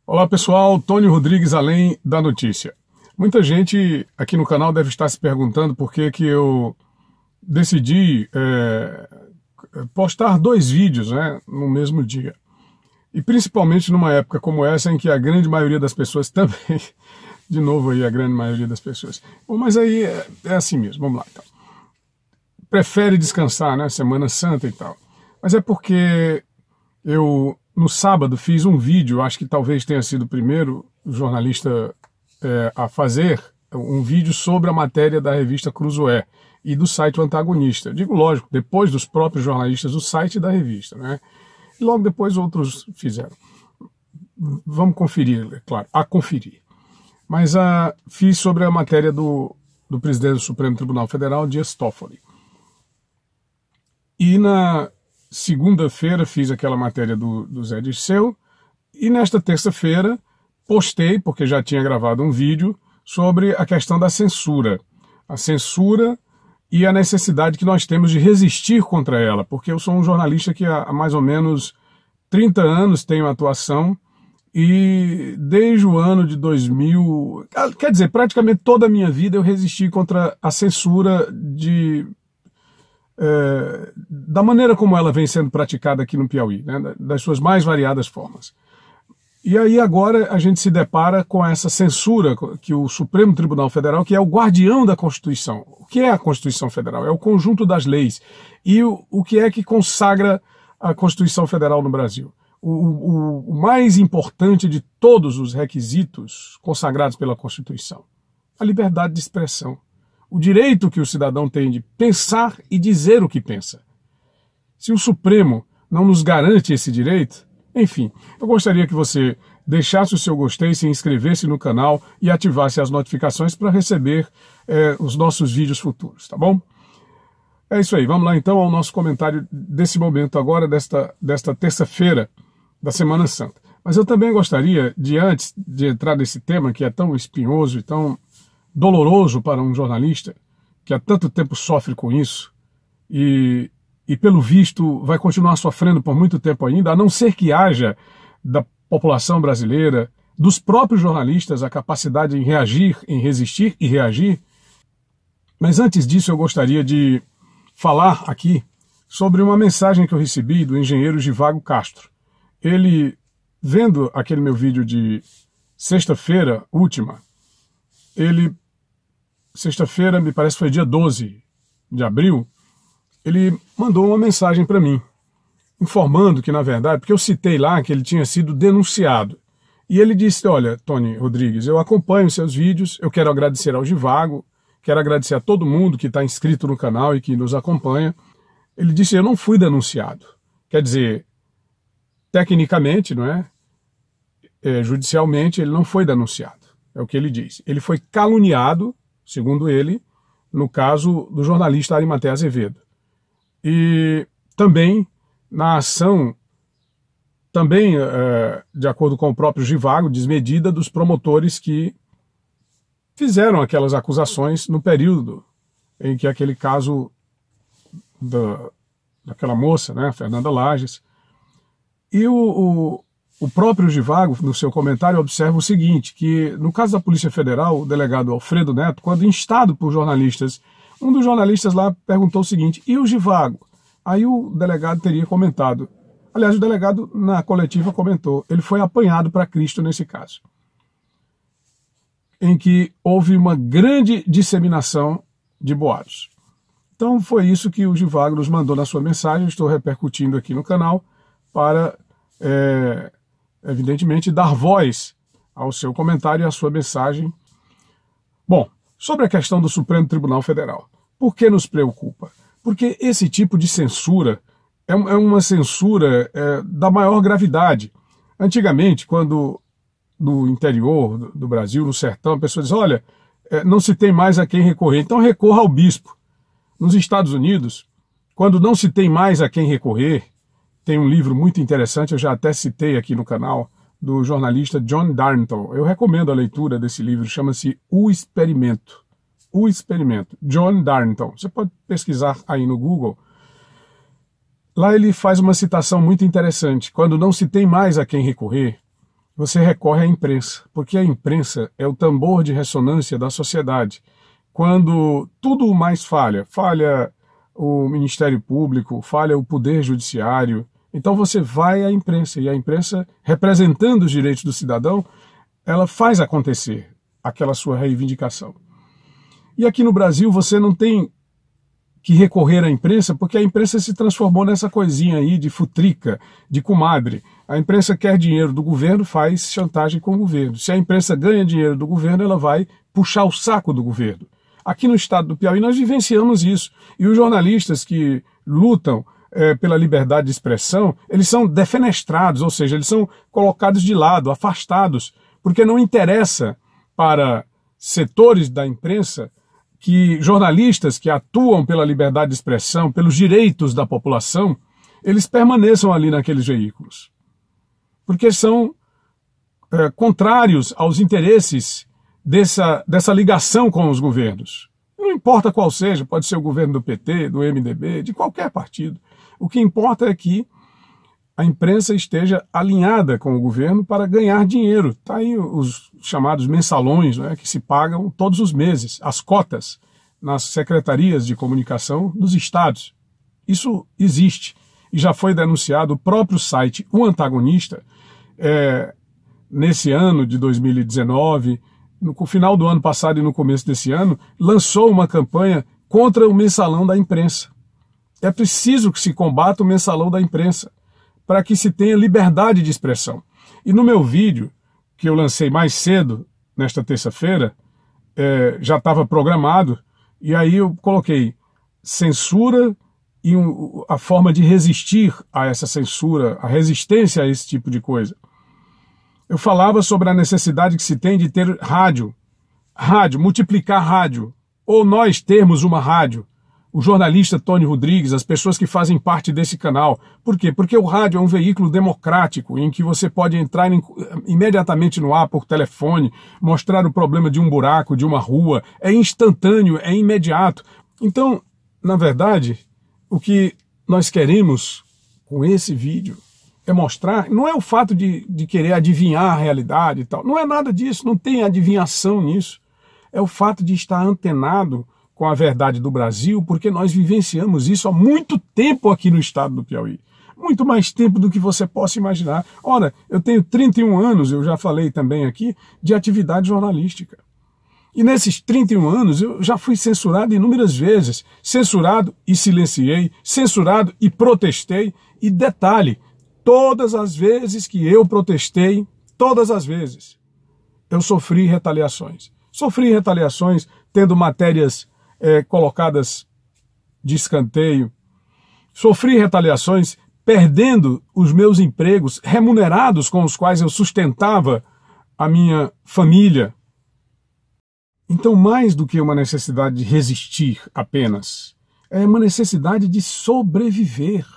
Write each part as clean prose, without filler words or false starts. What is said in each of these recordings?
Olá pessoal, Tony Rodrigues, Além da Notícia. Muita gente aqui no canal deve estar se perguntando por que eu decidi postar dois vídeos, no mesmo dia. E principalmente numa época como essa em que a grande maioria das pessoas também, de novo aí a grande maioria das pessoas. Bom, mas aí é assim mesmo, vamos lá então. Prefere descansar, né, Semana Santa e tal. Mas é porque eu, no sábado, fiz um vídeo, acho que talvez tenha sido o primeiro jornalista a fazer um vídeo sobre a matéria da revista Cruzoé e do site O Antagonista. Digo, lógico, depois dos próprios jornalistas do site e da revista, né? E logo depois outros fizeram. Vamos conferir, é claro, a conferir. Mas fiz sobre a matéria do presidente do Supremo Tribunal Federal, Dias Toffoli. E na segunda-feira fiz aquela matéria do Zé Dirceu, e nesta terça-feira postei, porque já tinha gravado um vídeo, sobre a questão da censura. A censura e a necessidade que nós temos de resistir contra ela, porque eu sou um jornalista que há mais ou menos 30 anos tenho atuação, e desde o ano de 2000, quer dizer, praticamente toda a minha vida eu resisti contra a censura da maneira como ela vem sendo praticada aqui no Piauí, né, das suas mais variadas formas. E aí agora a gente se depara com essa censura que o Supremo Tribunal Federal, que é o guardião da Constituição. O que é a Constituição Federal? É o conjunto das leis. E o que é que consagra a Constituição Federal no Brasil? O mais importante de todos os requisitos consagrados pela Constituição: a liberdade de expressão. O direito que o cidadão tem de pensar e dizer o que pensa. Se o Supremo não nos garante esse direito, enfim, eu gostaria que você deixasse o seu gostei, se inscrevesse no canal e ativasse as notificações para receber os nossos vídeos futuros, tá bom? É isso aí, vamos lá então ao nosso comentário desse momento agora, desta terça-feira da Semana Santa. Mas eu também gostaria de, antes de entrar nesse tema que é tão espinhoso e tão doloroso para um jornalista que há tanto tempo sofre com isso e pelo visto vai continuar sofrendo por muito tempo ainda, a não ser que haja da população brasileira, dos próprios jornalistas, a capacidade em reagir, em resistir e reagir. Mas antes disso eu gostaria de falar aqui sobre uma mensagem que eu recebi do engenheiro Givago Castro. Ele, vendo aquele meu vídeo de sexta-feira última, sexta-feira, me parece que foi dia 12 de abril, ele mandou uma mensagem para mim, informando que, na verdade, porque eu citei lá que ele tinha sido denunciado. E ele disse: olha, Tony Rodrigues, eu acompanho seus vídeos, eu quero agradecer ao Givago, quero agradecer a todo mundo que está inscrito no canal e que nos acompanha. Ele disse: eu não fui denunciado. Quer dizer, tecnicamente, não é? Judicialmente, ele não foi denunciado. É o que ele diz. Ele foi caluniado, segundo ele, no caso do jornalista Arimatea Azevedo. E também na ação, também de acordo com o próprio Givago, desmedida dos promotores que fizeram aquelas acusações no período em que aquele caso daquela moça, né, Fernanda Lages. E o próprio Givago, no seu comentário, observa o seguinte, que no caso da Polícia Federal, o delegado Alfredo Neto, quando instado por jornalistas, um dos jornalistas lá perguntou o seguinte: e o Givago? Aí o delegado teria comentado. Aliás, o delegado na coletiva comentou: ele foi apanhado para Cristo nesse caso, em que houve uma grande disseminação de boatos. Então foi isso que o Givago nos mandou na sua mensagem. Estou repercutindo aqui no canal para, evidentemente, dar voz ao seu comentário e à sua mensagem. Bom, sobre a questão do Supremo Tribunal Federal. Por que nos preocupa? Porque esse tipo de censura é uma censura da maior gravidade. Antigamente, quando no interior do Brasil, no sertão, a pessoa diz: olha, não se tem mais a quem recorrer, então recorra ao bispo. Nos Estados Unidos, quando não se tem mais a quem recorrer, tem um livro muito interessante, eu já até citei aqui no canal, do jornalista John Darnton. Eu recomendo a leitura desse livro, chama-se O Experimento. O Experimento, John Darnton. Você pode pesquisar aí no Google. Lá ele faz uma citação muito interessante. Quando não se tem mais a quem recorrer, você recorre à imprensa, porque a imprensa é o tambor de ressonância da sociedade. Quando tudo mais falha o Ministério Público, falha o Poder Judiciário, então você vai à imprensa, e a imprensa, representando os direitos do cidadão, ela faz acontecer aquela sua reivindicação. E aqui no Brasil você não tem que recorrer à imprensa, porque a imprensa se transformou nessa coisinha aí de futrica, de comadre. A imprensa quer dinheiro do governo, faz chantagem com o governo. Se a imprensa ganha dinheiro do governo, ela vai puxar o saco do governo. Aqui no estado do Piauí nós vivenciamos isso. E os jornalistas que lutam pela liberdade de expressão, eles são defenestrados, ou seja, eles são colocados de lado, afastados, porque não interessa para setores da imprensa que jornalistas que atuam pela liberdade de expressão, pelos direitos da população, eles permaneçam ali naqueles veículos. Porque são contrários aos interesses dessa ligação com os governos. Não importa qual seja, pode ser o governo do PT, do MDB, de qualquer partido. O que importa é que a imprensa esteja alinhada com o governo para ganhar dinheiro. Está aí os chamados mensalões, né, que se pagam todos os meses, as cotas nas secretarias de comunicação dos estados. Isso existe e já foi denunciado. O próprio site O Antagonista, nesse ano de 2019, no final do ano passado e no começo desse ano, lançou uma campanha contra o mensalão da imprensa. É preciso que se combata o mensalão da imprensa, para que se tenha liberdade de expressão. E no meu vídeo, que eu lancei mais cedo, nesta terça-feira, já estava programado, e aí eu coloquei censura e a forma de resistir a essa censura, a resistência a esse tipo de coisa. Eu falava sobre a necessidade que se tem de ter rádio, multiplicar rádio, ou nós termos uma rádio. O jornalista Tony Rodrigues, as pessoas que fazem parte desse canal. Por quê? Porque o rádio é um veículo democrático em que você pode entrar imediatamente no ar por telefone, mostrar o problema de um buraco, de uma rua. É instantâneo, é imediato. Então, na verdade, o que nós queremos com esse vídeo é mostrar, não é o fato de querer adivinhar a realidade e tal. Não é nada disso, não tem adivinhação nisso. É o fato de estar antenado com a verdade do Brasil, porque nós vivenciamos isso há muito tempo aqui no estado do Piauí. Muito mais tempo do que você possa imaginar. Ora, eu tenho 31 anos, eu já falei também aqui, de atividade jornalística. E nesses 31 anos eu já fui censurado inúmeras vezes. Censurado e silenciei, censurado e protestei. E detalhe, todas as vezes que eu protestei, todas as vezes, eu sofri retaliações. Sofri retaliações tendo matérias colocadas de escanteio. Sofri retaliações perdendo os meus empregos remunerados com os quais eu sustentava a minha família. Então, mais do que uma necessidade de resistir apenas, é uma necessidade de sobreviver.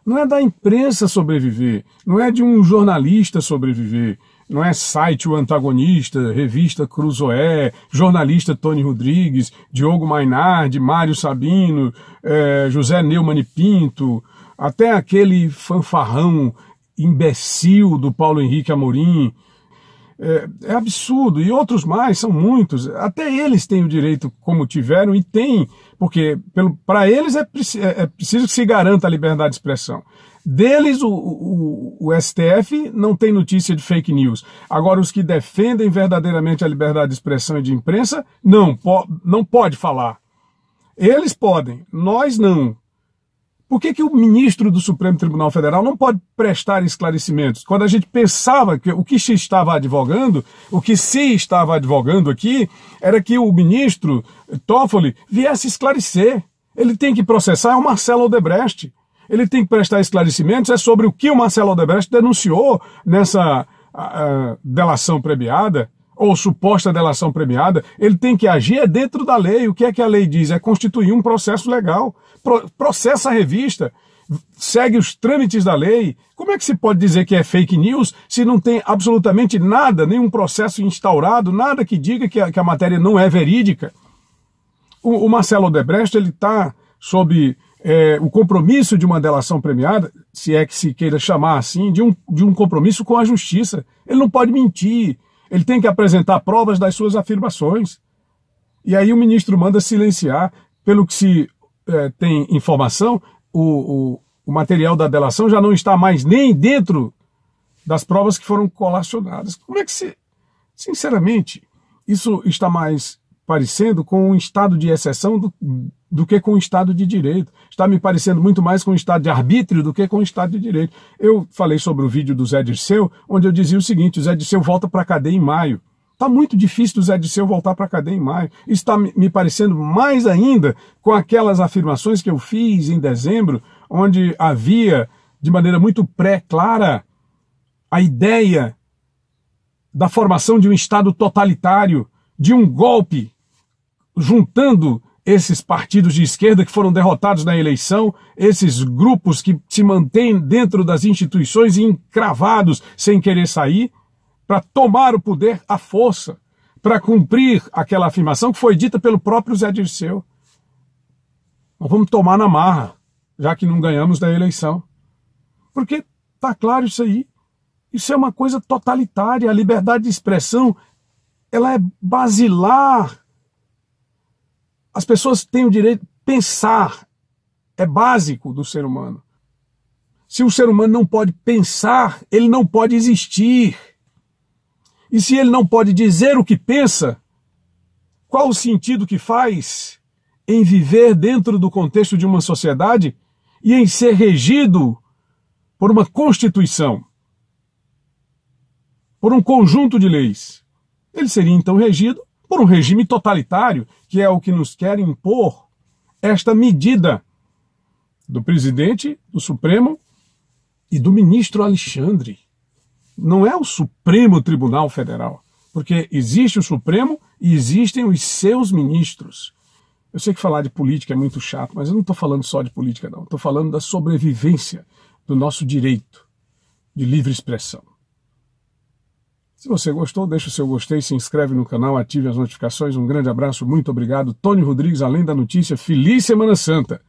Não é da imprensa sobreviver, não é de um jornalista sobreviver, não é site O Antagonista, revista Cruzoé, jornalista Tony Rodrigues, Diogo Mainardi, Mário Sabino, José Neumann e Pinto, até aquele fanfarrão imbecil do Paulo Henrique Amorim. É absurdo, e outros mais, são muitos. Até eles têm o direito, como tiveram, e têm, porque para eles é preciso que se garanta a liberdade de expressão. Deles, o STF não tem notícia de fake news. Agora, os que defendem verdadeiramente a liberdade de expressão e de imprensa, não pode falar. Eles podem, nós não. Por que o ministro do Supremo Tribunal Federal não pode prestar esclarecimentos? Quando a gente pensava que o que se estava advogando, aqui, era que o ministro Toffoli viesse esclarecer. Ele tem que processar o Marcelo Odebrecht. Ele tem que prestar esclarecimentos sobre o que o Marcelo Odebrecht denunciou nessa delação premiada, ou suposta delação premiada. Ele tem que agir dentro da lei. O que é que a lei diz? É constituir um processo legal. Processa a revista, segue os trâmites da lei. Como é que se pode dizer que é fake news se não tem absolutamente nada, nenhum processo instaurado, nada que diga que a matéria não é verídica? O Marcelo Odebrecht está sob o compromisso de uma delação premiada. se é que se queira chamar assim, de um compromisso com a justiça. Ele não pode mentir, ele tem que apresentar provas das suas afirmações. E aí o ministro manda silenciar. Pelo que se tem informação, o material da delação já não está mais nem dentro das provas que foram colacionadas. Como é que se... Sinceramente, isso está mais parecendo com um estado de exceção do que com um estado de direito. Está me parecendo muito mais com um estado de arbítrio do que com um estado de direito. Eu falei sobre o vídeo do Zé Dirceu, onde eu dizia o seguinte: o Zé Dirceu volta para a cadeia em maio. Está muito difícil do Zé Dirceu voltar para a cadeia em maio. Isso está me parecendo mais ainda com aquelas afirmações que eu fiz em dezembro, onde havia, de maneira muito pré-clara, a ideia da formação de um Estado totalitário, de um golpe, juntando esses partidos de esquerda que foram derrotados na eleição, esses grupos que se mantêm dentro das instituições e encravados sem querer sair, para tomar o poder à força, para cumprir aquela afirmação que foi dita pelo próprio Zé Dirceu. Nós vamos tomar na marra, já que não ganhamos da eleição. Porque está claro isso aí. Isso é uma coisa totalitária. A liberdade de expressão, ela é basilar. As pessoas têm o direito de pensar. É básico do ser humano. Se o ser humano não pode pensar, ele não pode existir. E se ele não pode dizer o que pensa, qual o sentido que faz em viver dentro do contexto de uma sociedade e em ser regido por uma Constituição, por um conjunto de leis? Ele seria então regido por um regime totalitário, que é o que nos quer impor esta medida do presidente, do Supremo e do ministro Alexandre. Não é o Supremo Tribunal Federal, porque existe o Supremo e existem os seus ministros. Eu sei que falar de política é muito chato, mas eu não estou falando só de política, não. Estou falando da sobrevivência do nosso direito de livre expressão. Se você gostou, deixa o seu gostei, se inscreve no canal, ative as notificações. Um grande abraço, muito obrigado. Tony Rodrigues, Além da Notícia. Feliz Semana Santa!